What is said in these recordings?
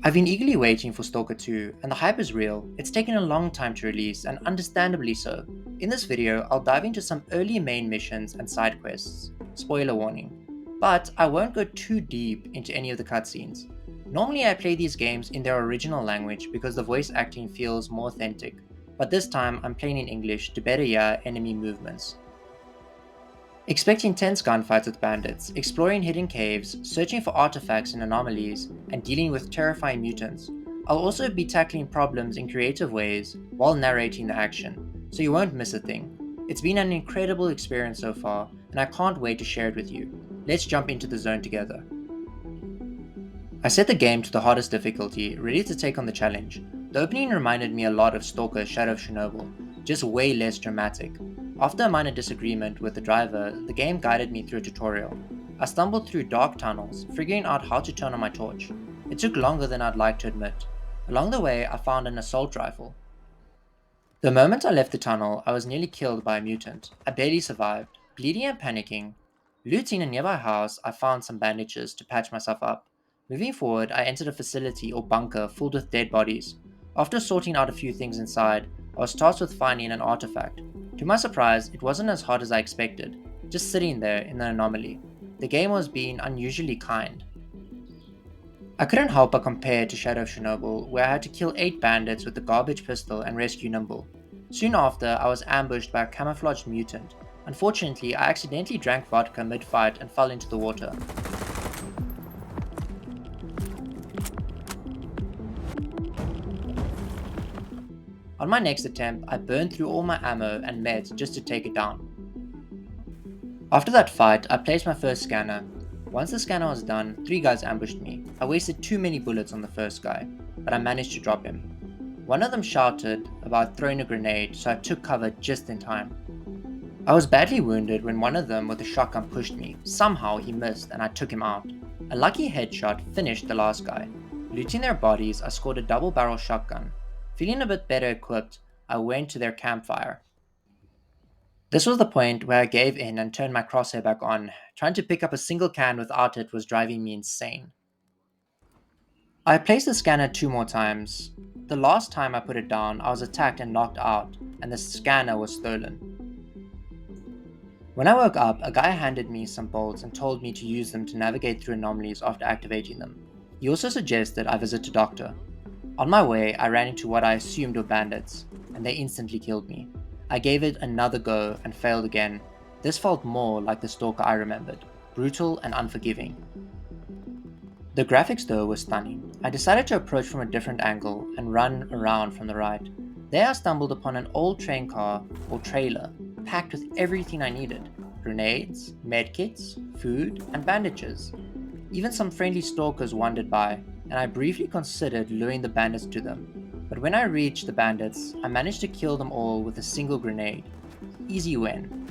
I've been eagerly waiting for Stalker 2, and the hype is real. It's taken a long time to release, and understandably so. In this video, I'll dive into some early main missions and side quests. Spoiler warning. But I won't go too deep into any of the cutscenes. Normally I play these games in their original language because the voice acting feels more authentic, but this time I'm playing in English to better hear enemy movements. Expect intense gunfights with bandits, exploring hidden caves, searching for artifacts and anomalies, and dealing with terrifying mutants. I'll also be tackling problems in creative ways while narrating the action, so you won't miss a thing. It's been an incredible experience so far, and I can't wait to share it with you. Let's jump into the zone together. I set the game to the hardest difficulty, ready to take on the challenge. The opening reminded me a lot of Stalker Shadow of Chernobyl, just way less dramatic. After a minor disagreement with the driver, the game guided me through a tutorial. I stumbled through dark tunnels, figuring out how to turn on my torch. It took longer than I'd like to admit. Along the way, I found an assault rifle. The moment I left the tunnel, I was nearly killed by a mutant. I barely survived, bleeding and panicking. Looting a nearby house, I found some bandages to patch myself up. Moving forward, I entered a facility or bunker filled with dead bodies. After sorting out a few things inside, I was tasked with finding an artifact. To my surprise, it wasn't as hard as I expected, just sitting there in an anomaly. The game was being unusually kind. I couldn't help but compare to Shadow of Chernobyl, where I had to kill 8 bandits with a garbage pistol and rescue Nimble. Soon after, I was ambushed by a camouflaged mutant. Unfortunately, I accidentally drank vodka mid-fight and fell into the water. On my next attempt, I burned through all my ammo and meds just to take it down. After that fight, I placed my first scanner. Once the scanner was done, 3 guys ambushed me. I wasted too many bullets on the first guy, but I managed to drop him. One of them shouted about throwing a grenade, so I took cover just in time. I was badly wounded when one of them with a shotgun pushed me. Somehow he missed and I took him out. A lucky headshot finished the last guy. Looting their bodies, I scored a double barrel shotgun. Feeling a bit better equipped, I went to their campfire. This was the point where I gave in and turned my crosshair back on. Trying to pick up a single can without it was driving me insane. I placed the scanner 2 more times. The last time I put it down, I was attacked and knocked out, and the scanner was stolen. When I woke up, a guy handed me some bolts and told me to use them to navigate through anomalies after activating them. He also suggested I visit a doctor. On my way, I ran into what I assumed were bandits, and they instantly killed me. I gave it another go and failed again. This felt more like the Stalker I remembered, brutal and unforgiving. The graphics though were stunning. I decided to approach from a different angle and run around from the right. There I stumbled upon an old train car, or trailer, packed with everything I needed: grenades, medkits, food, and bandages. Even some friendly stalkers wandered by, and I briefly considered luring the bandits to them. But when I reached the bandits, I managed to kill them all with a single grenade. Easy win.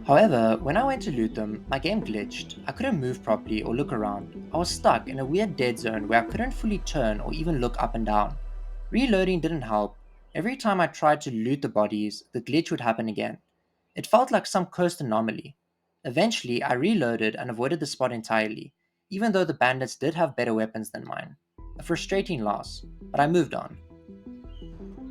However, when I went to loot them, my game glitched. I couldn't move properly or look around. I was stuck in a weird dead zone where I couldn't fully turn or even look up and down. Reloading didn't help. Every time I tried to loot the bodies, the glitch would happen again. It felt like some cursed anomaly. Eventually, I reloaded and avoided the spot entirely, even though the bandits did have better weapons than mine. A frustrating loss, but I moved on.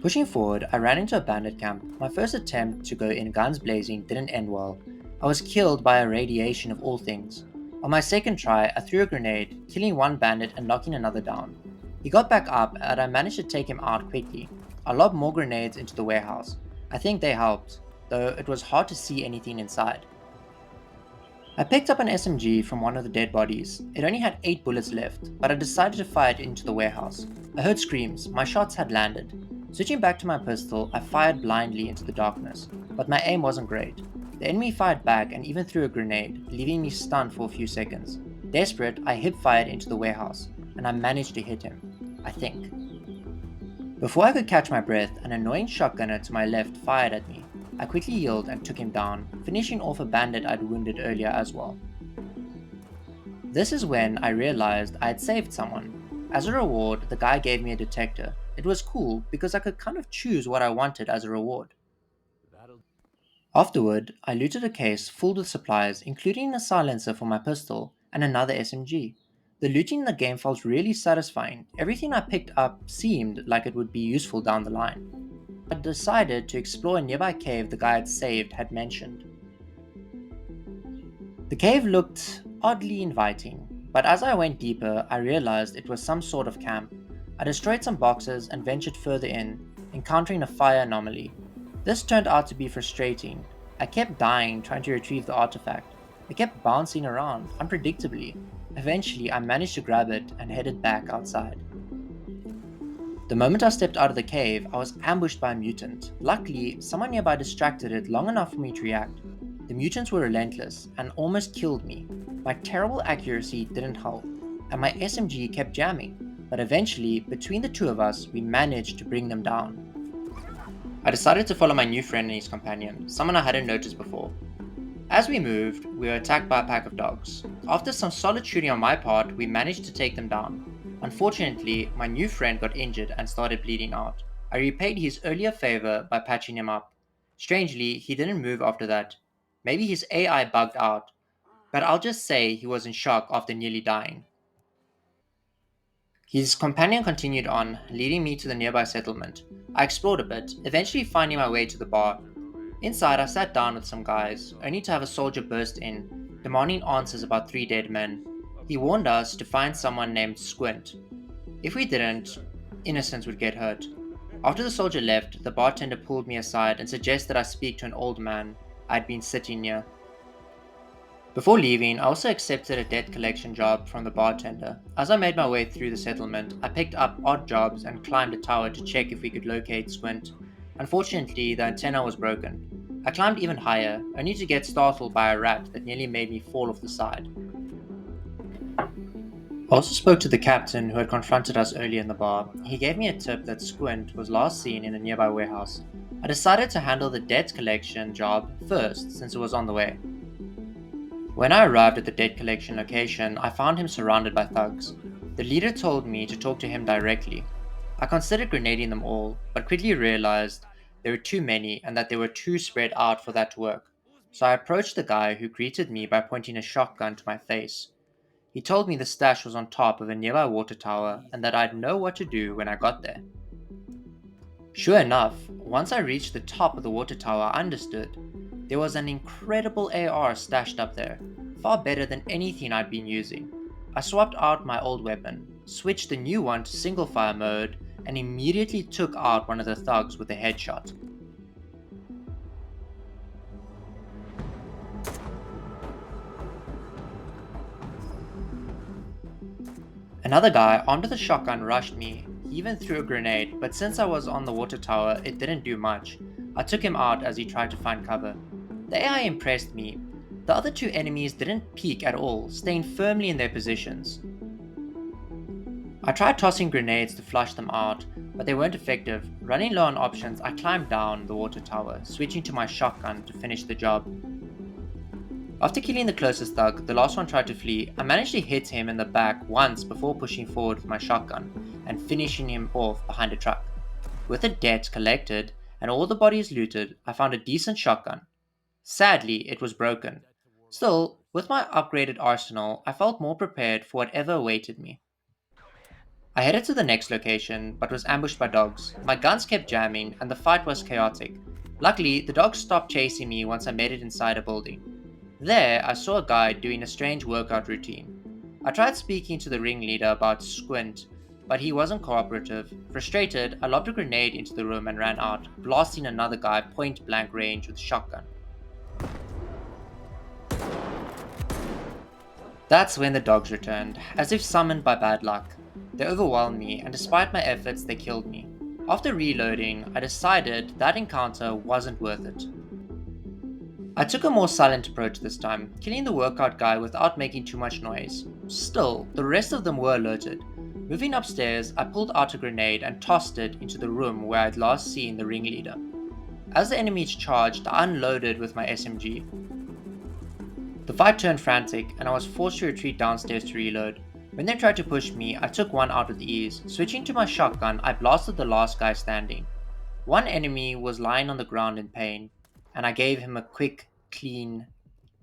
Pushing forward, I ran into a bandit camp. My first attempt to go in guns blazing didn't end well. I was killed by a radiation of all things. On my second try, I threw a grenade, killing one bandit and knocking another down. He got back up and I managed to take him out quickly. I lobbed more grenades into the warehouse. I think they helped, though it was hard to see anything inside. I picked up an SMG from one of the dead bodies. It only had 8 bullets left, but I decided to fire it into the warehouse. I heard screams, my shots had landed. Switching back to my pistol, I fired blindly into the darkness, but my aim wasn't great. The enemy fired back and even threw a grenade, leaving me stunned for a few seconds. Desperate, I hip-fired into the warehouse, and I managed to hit him. I think. Before I could catch my breath, an annoying shotgunner to my left fired at me. I quickly healed and took him down, finishing off a bandit I'd wounded earlier as well. This is when I realized I had saved someone. As a reward, the guy gave me a detector. It was cool because I could kind of choose what I wanted as a reward. Afterward, I looted a case filled with supplies, including a silencer for my pistol and another SMG. The looting in the game felt really satisfying. Everything I picked up seemed like it would be useful down the line. I decided to explore a nearby cave the guy I'd saved had mentioned. The cave looked oddly inviting, but as I went deeper, I realized it was some sort of camp. I destroyed some boxes and ventured further in, encountering a fire anomaly. This turned out to be frustrating. I kept dying trying to retrieve the artifact. It kept bouncing around, unpredictably. Eventually, I managed to grab it and headed back outside. The moment I stepped out of the cave, I was ambushed by a mutant. Luckily, someone nearby distracted it long enough for me to react. The mutants were relentless and almost killed me. My terrible accuracy didn't help, and my SMG kept jamming. But eventually, between the two of us, we managed to bring them down. I decided to follow my new friend and his companion, someone I hadn't noticed before. As we moved, we were attacked by a pack of dogs. After some solid shooting on my part, we managed to take them down. Unfortunately, my new friend got injured and started bleeding out. I repaid his earlier favor by patching him up. Strangely, he didn't move after that. Maybe his AI bugged out, but I'll just say he was in shock after nearly dying. His companion continued on, leading me to the nearby settlement. I explored a bit, eventually finding my way to the bar. Inside, I sat down with some guys, only to have a soldier burst in, demanding answers about 3 dead men. He warned us to find someone named Squint. If we didn't, innocents would get hurt. After the soldier left, the bartender pulled me aside and suggested I speak to an old man I'd been sitting near. Before leaving, I also accepted a debt collection job from the bartender. As I made my way through the settlement, I picked up odd jobs and climbed a tower to check if we could locate Squint. Unfortunately, the antenna was broken. I climbed even higher, only to get startled by a rat that nearly made me fall off the side. I also spoke to the captain who had confronted us earlier in the bar. He gave me a tip that Squint was last seen in a nearby warehouse. I decided to handle the debt collection job first since it was on the way. When I arrived at the debt collection location, I found him surrounded by thugs. The leader told me to talk to him directly. I considered grenading them all, but quickly realized there were too many and that they were too spread out for that to work. So I approached the guy who greeted me by pointing a shotgun to my face. He told me the stash was on top of a nearby water tower and that I'd know what to do when I got there. Sure enough, once I reached the top of the water tower, I understood. There was an incredible AR stashed up there, far better than anything I'd been using. I swapped out my old weapon, switched the new one to single fire mode, and immediately took out one of the thugs with a headshot. Another guy armed with a shotgun rushed me. He even threw a grenade, but since I was on the water tower, it didn't do much. I took him out as he tried to find cover. The AI impressed me. The other 2 enemies didn't peek at all, staying firmly in their positions. I tried tossing grenades to flush them out, but they weren't effective. Running low on options, I climbed down the water tower, switching to my shotgun to finish the job. After killing the closest thug, the last one tried to flee. I managed to hit him in the back once before pushing forward with my shotgun and finishing him off behind a truck. With the debt collected and all the bodies looted, I found a decent shotgun. Sadly, it was broken. Still, with my upgraded arsenal, I felt more prepared for whatever awaited me. I headed to the next location, but was ambushed by dogs. My guns kept jamming, and the fight was chaotic. Luckily, the dogs stopped chasing me once I made it inside a building. There, I saw a guy doing a strange workout routine. I tried speaking to the ringleader about Squint, but he wasn't cooperative. Frustrated, I lobbed a grenade into the room and ran out, blasting another guy point blank range with a shotgun. That's when the dogs returned, as if summoned by bad luck. They overwhelmed me, and despite my efforts, they killed me. After reloading, I decided that encounter wasn't worth it. I took a more silent approach this time, killing the workout guy without making too much noise. Still, the rest of them were alerted. Moving upstairs, I pulled out a grenade and tossed it into the room where I'd last seen the ringleader. As the enemies charged, I unloaded with my SMG. The fight turned frantic, and I was forced to retreat downstairs to reload. When they tried to push me, I took one out with ease. Switching to my shotgun, I blasted the last guy standing. One enemy was lying on the ground in pain, and I gave him a quick, clean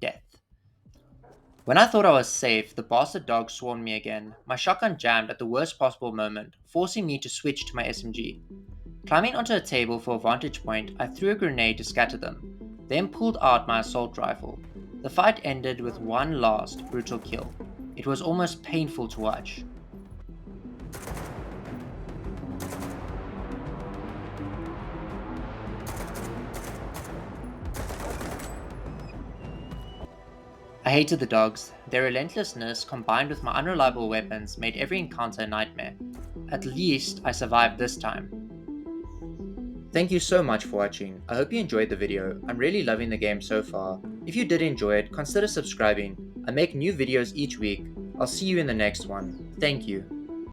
death. When I thought I was safe, the bastard dog swarmed me again. My shotgun jammed at the worst possible moment, forcing me to switch to my SMG. Climbing onto a table for a vantage point, I threw a grenade to scatter them, then pulled out my assault rifle. The fight ended with one last brutal kill. It was almost painful to watch. I hated the dogs. Their relentlessness combined with my unreliable weapons made every encounter a nightmare. At least I survived this time. Thank you so much for watching. I hope you enjoyed the video. I'm really loving the game so far. If you did enjoy it, consider subscribing. I make new videos each week. I'll see you in the next one. Thank you.